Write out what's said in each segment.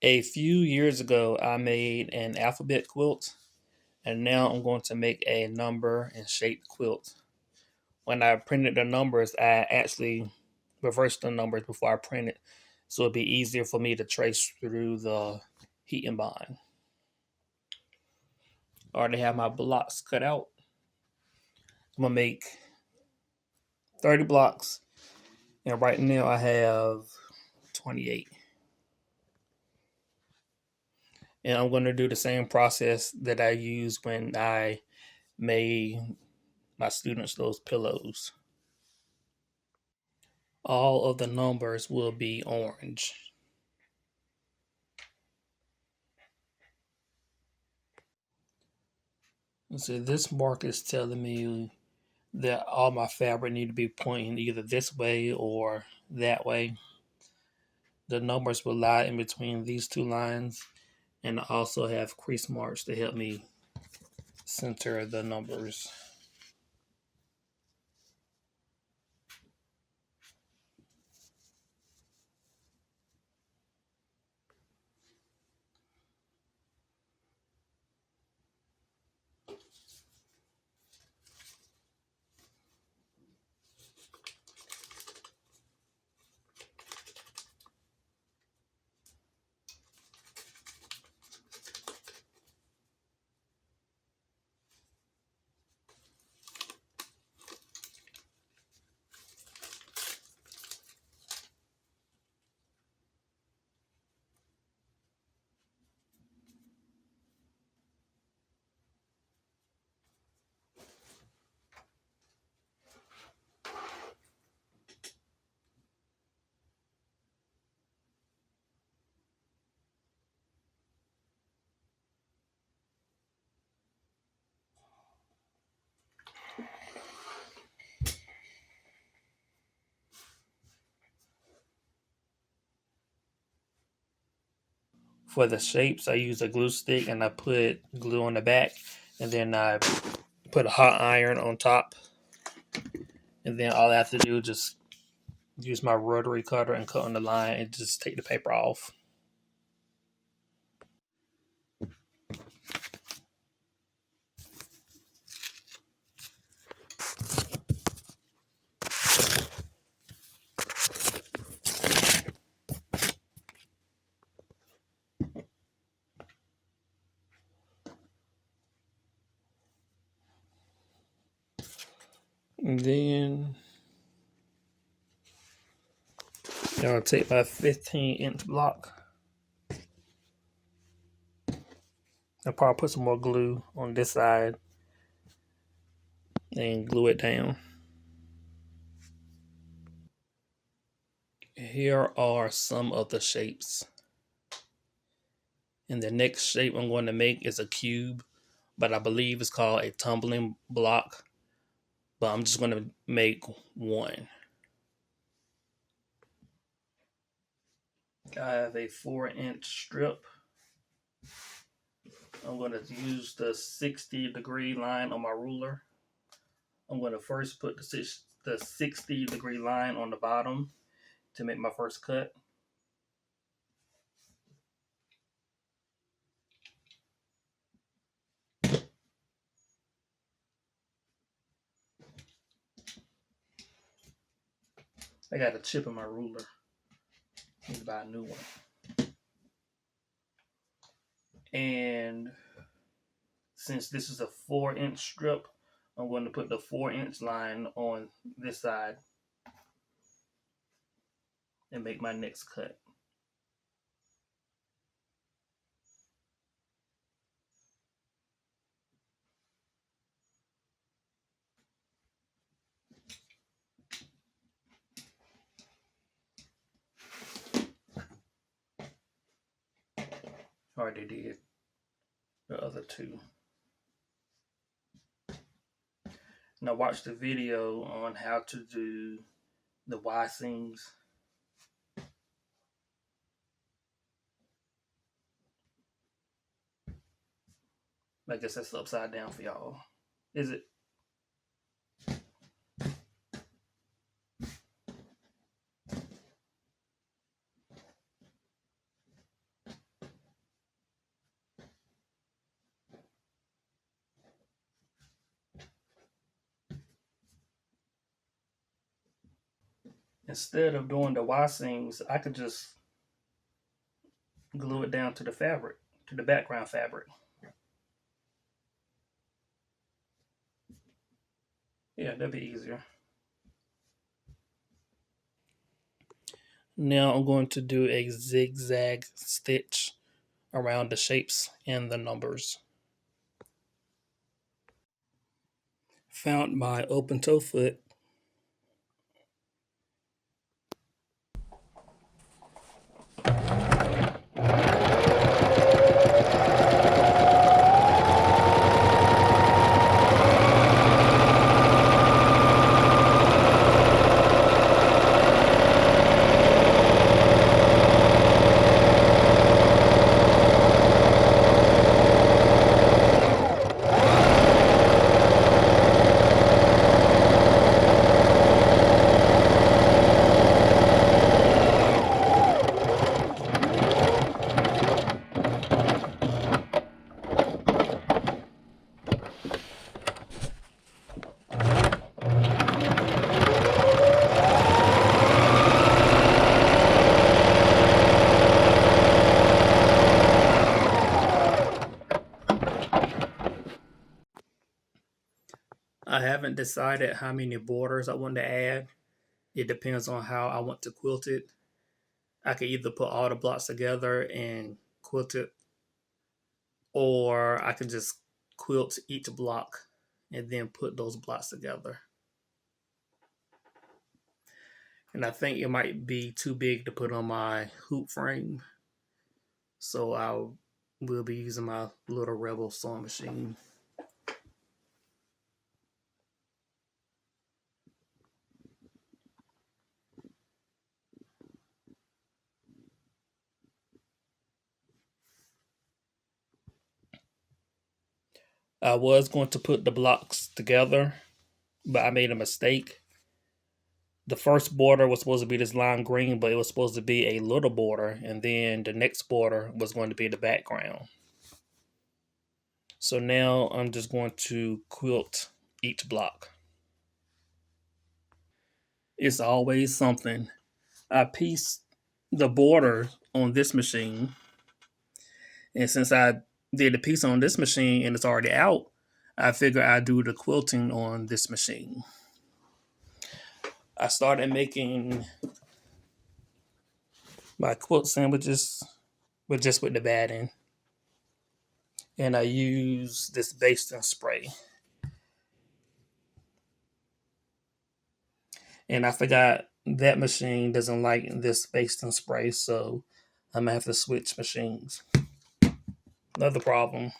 A few years ago, I made an alphabet quilt, and now I'm going to make a number and shape quilt. When I printed the numbers, I actually reversed the numbers before I printed, so it'd be easier for me to trace through the heat and bind. I already have my blocks cut out. I'm gonna make 30 blocks, and right now I have 28. And I'm gonna do the same process that I used when I made my students those pillows. All of the numbers will be orange. So this mark is telling me that all my fabric need to be pointing either this way or that way. The numbers will lie in between these two lines, and I also have crease marks to help me center the numbers. For the shapes, I use a glue stick and I put glue on the back, and then I put a hot iron on top, and then all I have to do is just use my rotary cutter and cut on the line and just take the paper off. And then I'll take my 15-inch block. I'll probably put some more glue on this side and glue it down. Here are some of the shapes. And the next shape I'm going to make is a cube, but I believe it's called a tumbling block. But I'm just going to make one. I have a 4-inch strip. I'm going to use the 60-degree line on my ruler. I'm going to first put the 60-degree line on the bottom to make my first cut. I got a chip in my ruler. I need to buy a new one. And since this is a 4-inch strip, I'm going to put the 4-inch line on this side and make my next cut. Already did the other two. Now watch the video on how to do the Y seams. I guess that's upside down for y'all. Is it? Instead of doing the Y seams, I could just glue it down to the fabric, to the background fabric. Yeah, that'd be easier. Now I'm going to do a zigzag stitch around the shapes and the numbers. Found my open toe foot. I haven't decided how many borders I want to add. It depends on how I want to quilt it. I could either put all the blocks together and quilt it, or I can just quilt each block and then put those blocks together. And I think it might be too big to put on my hoop frame, so I will be using my little Rebel sewing machine. I was going to put the blocks together, but I made a mistake. The first border was supposed to be this lime green, but it was supposed to be a little border, and then the next border was going to be the background. So now I'm just going to quilt each block. It's always something. I pieced the border on this machine, and since I did the piece on this machine and it's already out, I figured I'd do the quilting on this machine. I started making my quilt sandwiches, but just with the batting. And I use this basting spray. And I forgot that machine doesn't like this basting spray, so I'm gonna have to switch machines. Another problem.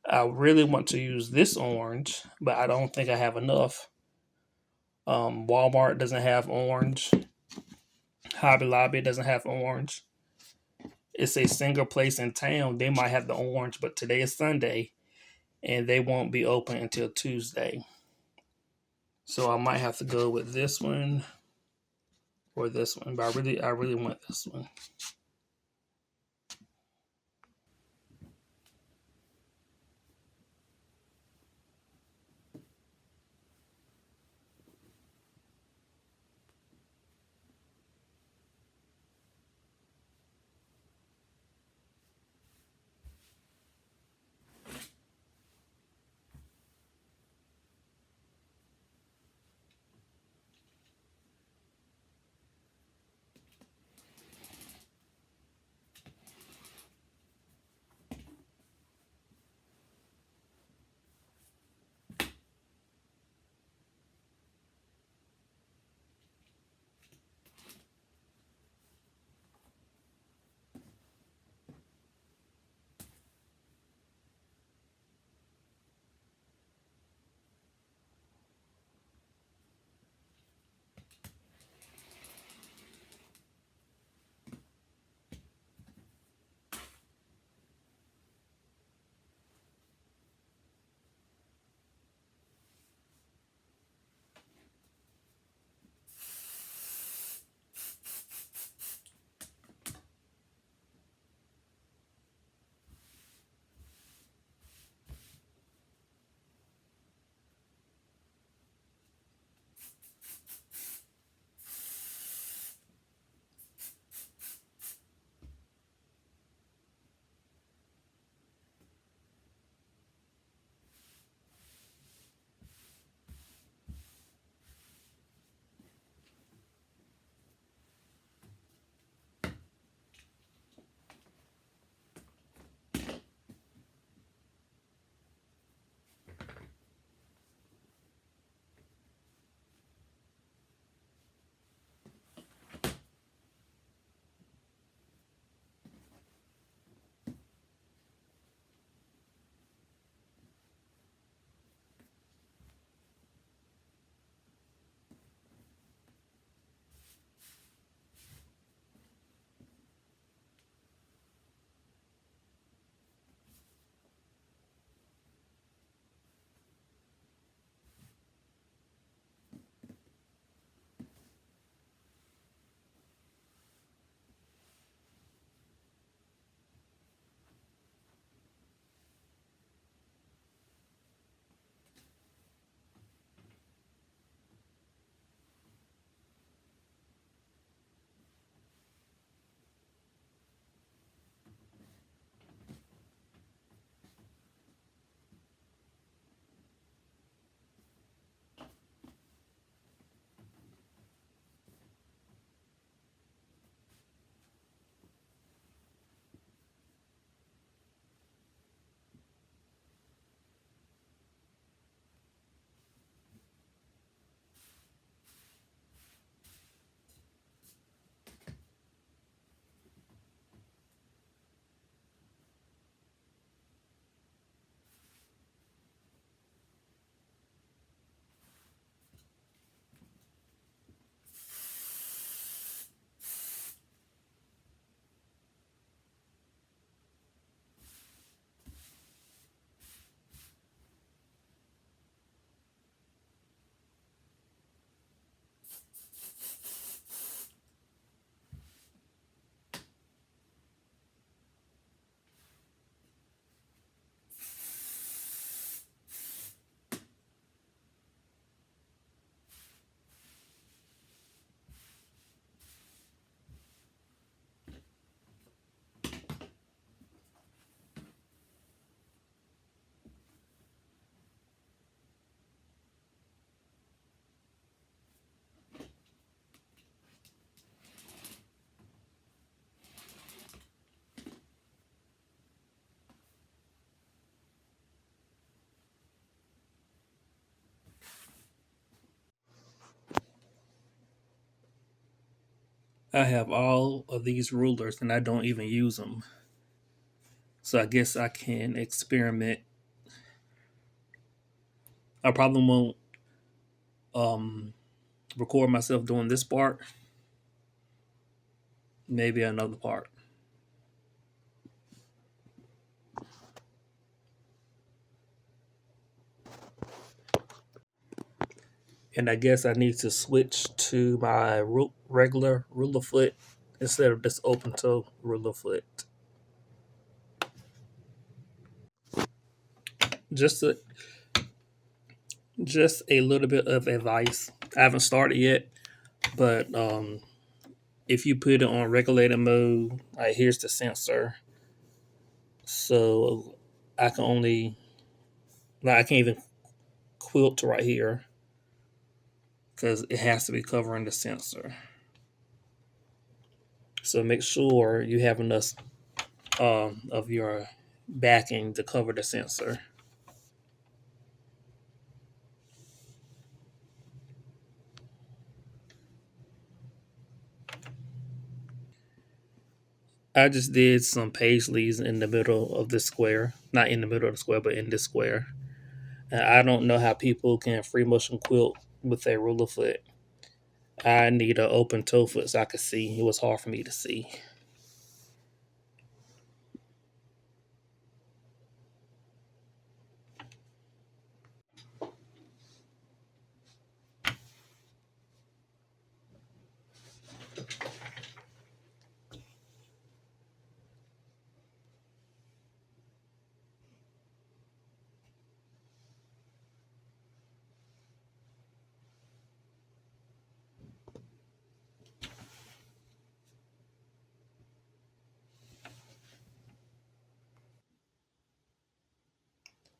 I really want to use this orange, but I don't think I have enough. Walmart doesn't have orange. Hobby Lobby doesn't have orange. It's a single place in town. They might have the orange, but today is Sunday, and they won't be open until Tuesday. So I might have to go with this one or this one. But I really want this one. I have all of these rulers and I don't even use them. So I guess I can experiment. I probably won't um, record myself doing this part. Maybe another part. And I guess I need to switch to my regular ruler foot instead of this open toe ruler foot. Just a just a little bit of advice. I haven't started yet, but if you put it on regulated mode, like here's the sensor, so I can only like I can't even quilt right here because it has to be covering the sensor. So make sure you have enough of your backing to cover the sensor. I just did some paisleys in the middle of the square. Not in the middle of the square, but in this square. And I don't know how people can free motion quilt with a ruler foot. I need an open toe foot so I could see. It was hard for me to see.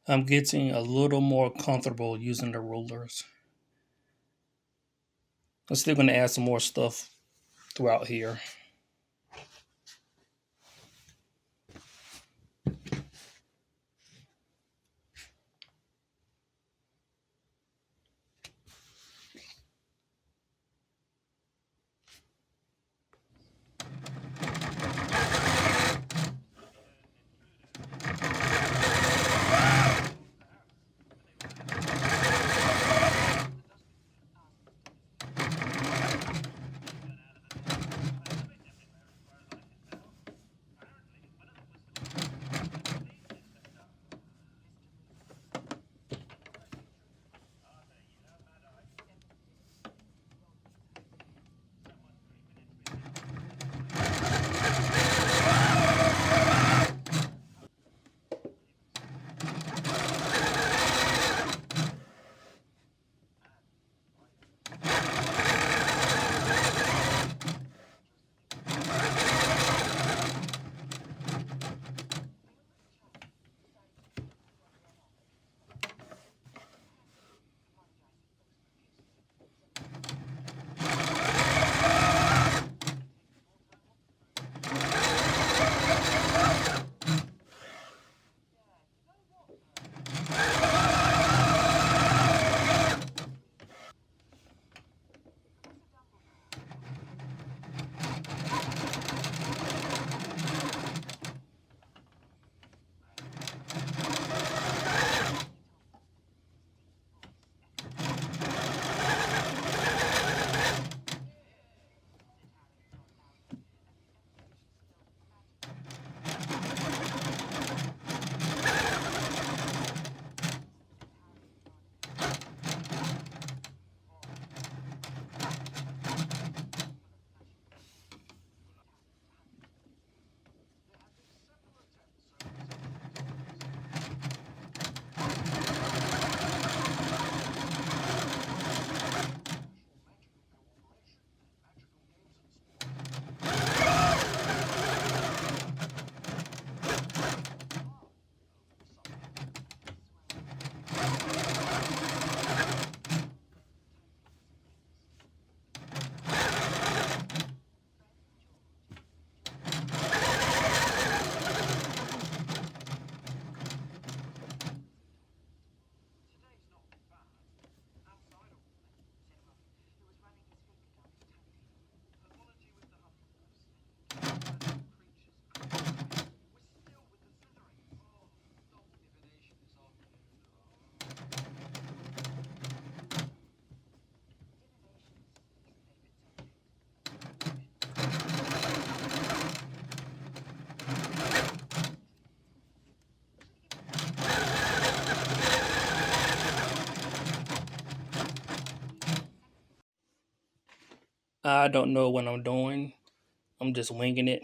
I'm getting a little more comfortable using the rulers. I'm still going to add some more stuff throughout here. I don't know what I'm doing. I'm just winging it.